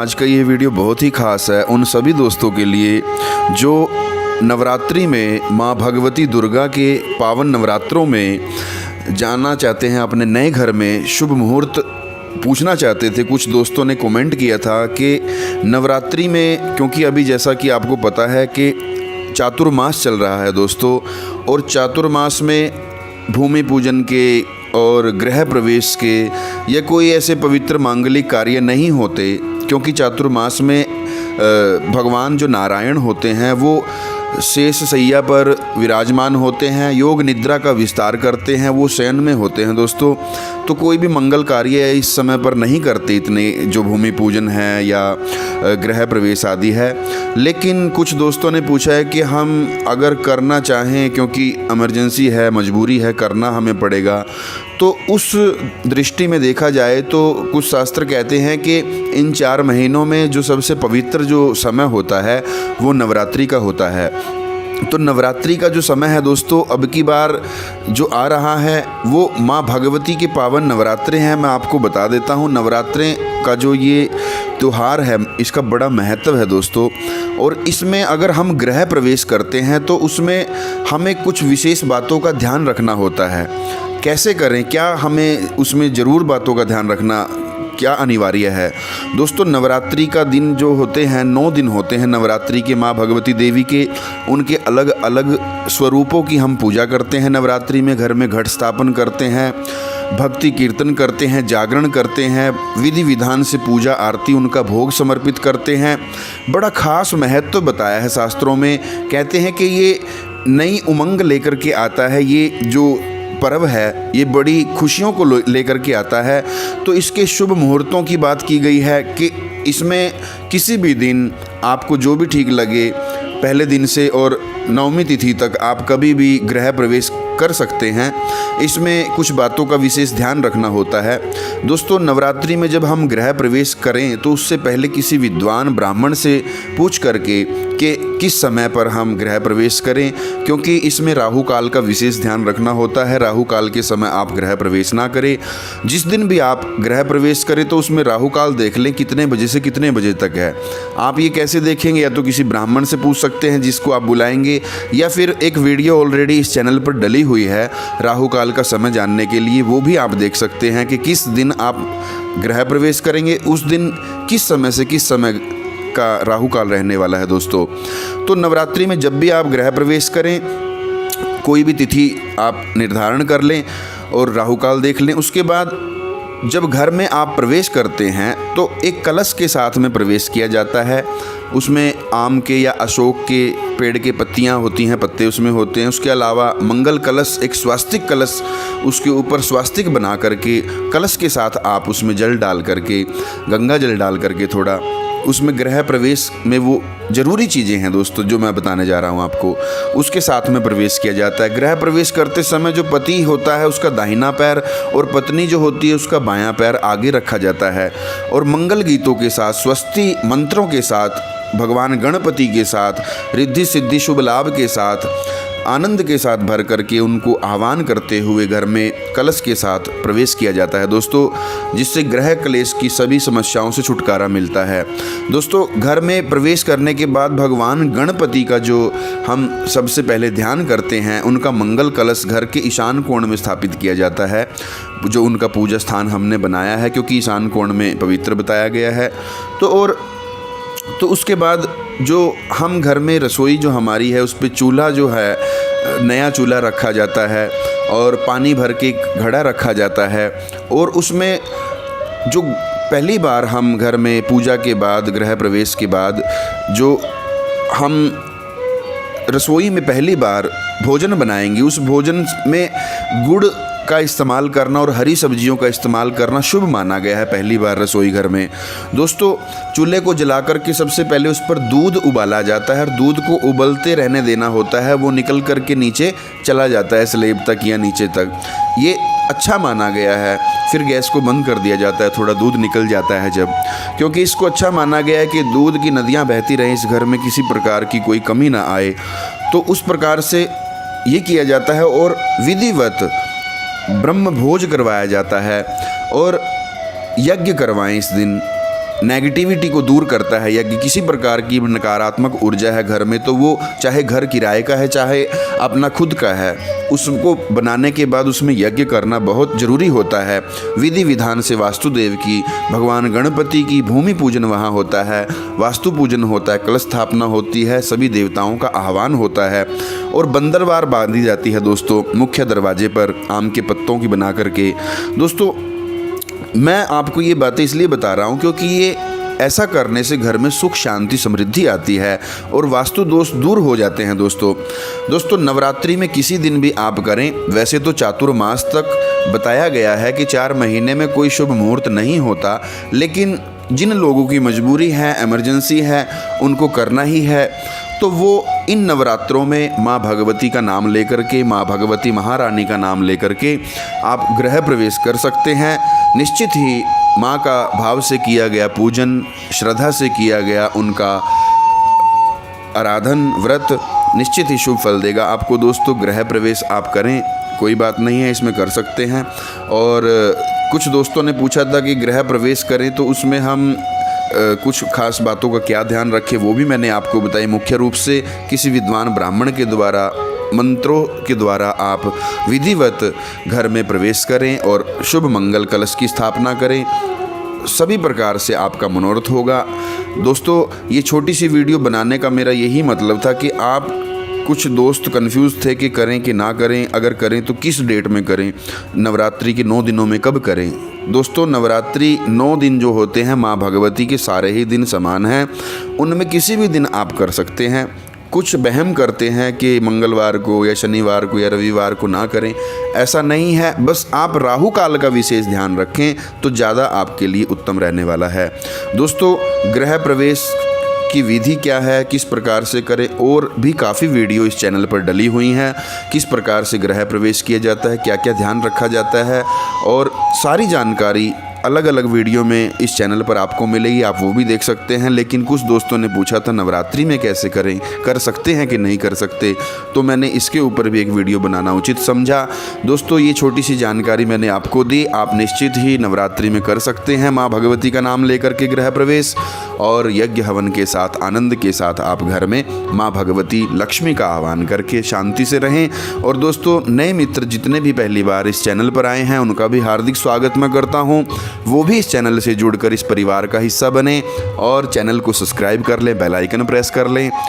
आज का ये वीडियो बहुत ही ख़ास है उन सभी दोस्तों के लिए जो नवरात्रि में माँ भगवती दुर्गा के पावन नवरात्रों में जाना चाहते हैं अपने नए घर में। शुभ मुहूर्त पूछना चाहते थे। कुछ दोस्तों ने कमेंट किया था कि नवरात्रि में, क्योंकि अभी जैसा कि आपको पता है कि चातुर्मास चल रहा है दोस्तों, और चातुर्मास में भूमि पूजन के और गृह प्रवेश के या कोई ऐसे पवित्र मांगलिक कार्य नहीं होते, क्योंकि चातुर्मास में भगवान जो नारायण होते हैं वो शेष शैया पर विराजमान होते हैं, योग निद्रा का विस्तार करते हैं, वो शयन में होते हैं दोस्तों। तो कोई भी मंगल कार्य इस समय पर नहीं करते इतने, जो भूमि पूजन है या गृह प्रवेश आदि है। लेकिन कुछ दोस्तों ने पूछा है कि हम अगर करना चाहें, क्योंकि इमरजेंसी है, मजबूरी है, करना हमें पड़ेगा, तो उस दृष्टि में देखा जाए तो कुछ शास्त्र कहते हैं कि इन 4 महीनों में जो सबसे पवित्र जो समय होता है वो नवरात्रि का होता है। तो नवरात्रि का जो समय है दोस्तों, अब की बार जो आ रहा है वो माँ भगवती के पावन नवरात्रे हैं। मैं आपको बता देता हूँ, नवरात्रे का जो ये त्यौहार है इसका बड़ा महत्व है दोस्तों। और इसमें अगर हम गृह प्रवेश करते हैं तो उसमें हमें कुछ विशेष बातों का ध्यान रखना होता है। कैसे करें, क्या हमें उसमें ज़रूर बातों का ध्यान रखना क्या अनिवार्य है दोस्तों। नवरात्रि का दिन जो होते हैं, 9 दिन होते हैं नवरात्रि के माँ भगवती देवी के। उनके अलग अलग स्वरूपों की हम पूजा करते हैं नवरात्रि में। घर में घट स्थापन करते हैं, भक्ति कीर्तन करते हैं, जागरण करते हैं, विधि विधान से पूजा आरती उनका भोग समर्पित करते हैं। बड़ा खास महत्व बताया है शास्त्रों में। कहते हैं कि ये नई उमंग लेकर के आता है, ये जो पर्व है ये बड़ी खुशियों को लेकर के आता है। तो इसके शुभ मुहूर्तों की बात की गई है कि इसमें किसी भी दिन आपको जो भी ठीक लगे, पहले दिन से और 9वीं तिथि तक आप कभी भी गृह प्रवेश कर सकते हैं। इसमें कुछ बातों का विशेष ध्यान रखना होता है दोस्तों। नवरात्रि में जब हम गृह प्रवेश करें तो उससे पहले किसी विद्वान ब्राह्मण से पूछ करके कि किस समय पर हम गृह प्रवेश करें, क्योंकि इसमें राहु काल का विशेष ध्यान रखना होता है। राहु काल के समय आप गृह प्रवेश ना करें। जिस दिन भी आप गृह प्रवेश करें तो उसमें राहु काल देख लें कितने बजे से कितने बजे तक है। आप ये कैसे देखेंगे, या तो किसी ब्राह्मण से पूछ सकते हैं जिसको आप बुलाएंगे, या फिर एक वीडियो ऑलरेडी इस चैनल पर डली हुई है राहु काल का समय जानने के लिए, वो भी आप देख सकते हैं कि किस दिन आप गृह प्रवेश करेंगे, उस दिन किस समय से किस समय का राहु काल रहने वाला है दोस्तों। तो नवरात्रि में जब भी आप गृह प्रवेश करें, कोई भी तिथि आप निर्धारण कर लें और राहु काल देख लें। उसके बाद जब घर में आप प्रवेश करते हैं तो एक कलश के साथ में प्रवेश किया जाता है। उसमें आम के या अशोक के पेड़ के पत्तियां होती हैं, पत्ते उसमें होते हैं। उसके अलावा मंगल कलश, एक स्वास्तिक कलश, उसके ऊपर स्वास्तिक बना करके कलश के साथ आप उसमें जल डाल करके, गंगा जल डाल करके थोड़ा उसमें गृह प्रवेश में वो ज़रूरी चीज़ें हैं दोस्तों जो मैं बताने जा रहा हूँ आपको, उसके साथ में प्रवेश किया जाता है। गृह प्रवेश करते समय जो पति होता है उसका दाहिना पैर और पत्नी जो होती है उसका बायां पैर आगे रखा जाता है, और मंगल गीतों के साथ, स्वस्ति मंत्रों के साथ, भगवान गणपति के साथ, रिद्धि सिद्धि शुभ लाभ के साथ, आनंद के साथ भर करके उनको आह्वान करते हुए घर में कलश के साथ प्रवेश किया जाता है दोस्तों, जिससे ग्रह क्लेश की सभी समस्याओं से छुटकारा मिलता है दोस्तों। घर में प्रवेश करने के बाद भगवान गणपति का जो हम सबसे पहले ध्यान करते हैं, उनका मंगल कलश घर के ईशान कोण में स्थापित किया जाता है, जो उनका पूजा स्थान हमने बनाया है, क्योंकि ईशान कोण में पवित्र बताया गया है। तो उसके बाद जो हम घर में रसोई जो हमारी है उस पे चूल्हा जो है, नया चूल्हा रखा जाता है, और पानी भर के घड़ा रखा जाता है। और उसमें जो पहली बार हम घर में पूजा के बाद, गृह प्रवेश के बाद, जो हम रसोई में पहली बार भोजन बनाएंगे, उस भोजन में गुड़ का इस्तेमाल करना और हरी सब्जियों का इस्तेमाल करना शुभ माना गया है पहली बार रसोई घर में दोस्तों। चूल्हे को जला करके सबसे पहले उस पर दूध उबाला जाता है, और दूध को उबलते रहने देना होता है। वो निकल करके नीचे चला जाता है स्लेब तक या नीचे तक, ये अच्छा माना गया है। फिर गैस को बंद कर दिया जाता है, थोड़ा दूध निकल जाता है जब, क्योंकि इसको अच्छा माना गया है कि दूध की नदियाँ बहती रहें, इस घर में किसी प्रकार की कोई कमी ना आए। तो उस प्रकार से ये किया जाता है, और विधिवत ब्रह्म भोज करवाया जाता है, और यज्ञ करवाएं इस दिन। नेगेटिविटी को दूर करता है या कि किसी प्रकार की नकारात्मक ऊर्जा है घर में, तो वो चाहे घर किराए का है चाहे अपना खुद का है, उसको बनाने के बाद उसमें यज्ञ करना बहुत ज़रूरी होता है। विधि विधान से वास्तुदेव की, भगवान गणपति की भूमि पूजन वहाँ होता है, वास्तु पूजन होता है, कलश स्थापना होती है, सभी देवताओं का आह्वान होता है और बंदरवार बांधी जाती है दोस्तों मुख्य दरवाजे पर आम के पत्तों की बना करके। दोस्तों मैं आपको ये बातें इसलिए बता रहा हूँ क्योंकि ये ऐसा करने से घर में सुख शांति समृद्धि आती है और वास्तु दोष दूर हो जाते हैं दोस्तों नवरात्रि में किसी दिन भी आप करें। वैसे तो चातुर्मास तक बताया गया है कि 4 महीने में कोई शुभ मुहूर्त नहीं होता, लेकिन जिन लोगों की मजबूरी है, इमरजेंसी है, उनको करना ही है, तो वो इन नवरात्रों में माँ भगवती का नाम लेकर के, माँ भगवती महारानी का नाम लेकर के आप गृह प्रवेश कर सकते हैं। निश्चित ही माँ का भाव से किया गया पूजन, श्रद्धा से किया गया उनका आराधन व्रत निश्चित ही शुभ फल देगा आपको। दोस्तों गृह प्रवेश आप करें, कोई बात नहीं है, इसमें कर सकते हैं। और कुछ दोस्तों ने पूछा था कि गृह प्रवेश करें तो उसमें हम कुछ खास बातों का क्या ध्यान रखें, वो भी मैंने आपको बताई। मुख्य रूप से किसी विद्वान ब्राह्मण के द्वारा, मंत्रों के द्वारा आप विधिवत घर में प्रवेश करें और शुभ मंगल कलश की स्थापना करें, सभी प्रकार से आपका मनोरथ होगा। दोस्तों ये छोटी सी वीडियो बनाने का मेरा यही मतलब था कि आप, कुछ दोस्त कंफ्यूज थे कि करें कि ना करें, अगर करें तो किस डेट में करें, नवरात्रि के 9 दिनों में कब करें। दोस्तों नवरात्रि 9 दिन जो होते हैं माँ भगवती के सारे ही दिन समान हैं, उनमें किसी भी दिन आप कर सकते हैं। कुछ वहम करते हैं कि मंगलवार को या शनिवार को या रविवार को ना करें, ऐसा नहीं है। बस आप राहु काल का विशेष ध्यान रखें तो ज़्यादा आपके लिए उत्तम रहने वाला है। दोस्तों गृह प्रवेश की विधि क्या है, किस प्रकार से करें, और भी काफ़ी वीडियो इस चैनल पर डली हुई हैं। किस प्रकार से गृह प्रवेश किया जाता है, क्या क्या ध्यान रखा जाता है, और सारी जानकारी अलग अलग वीडियो में इस चैनल पर आपको मिलेगी, आप वो भी देख सकते हैं। लेकिन कुछ दोस्तों ने पूछा था नवरात्रि में कैसे करें, कर सकते हैं कि नहीं कर सकते, तो मैंने इसके ऊपर भी एक वीडियो बनाना उचित समझा। दोस्तों ये छोटी सी जानकारी मैंने आपको दी, आप निश्चित ही नवरात्रि में कर सकते हैं माँ भगवती का नाम लेकर के गृह प्रवेश, और यज्ञ हवन के साथ आनंद के साथ आप घर में माँ भगवती लक्ष्मी का आह्वान करके शांति से रहें। और दोस्तों नए मित्र जितने भी पहली बार इस चैनल पर आए हैं उनका भी हार्दिक स्वागत मैं करता हूँ, वो भी इस चैनल से जुड़कर इस परिवार का हिस्सा बने और चैनल को सब्सक्राइब कर लें, बेल आइकन प्रेस कर लें।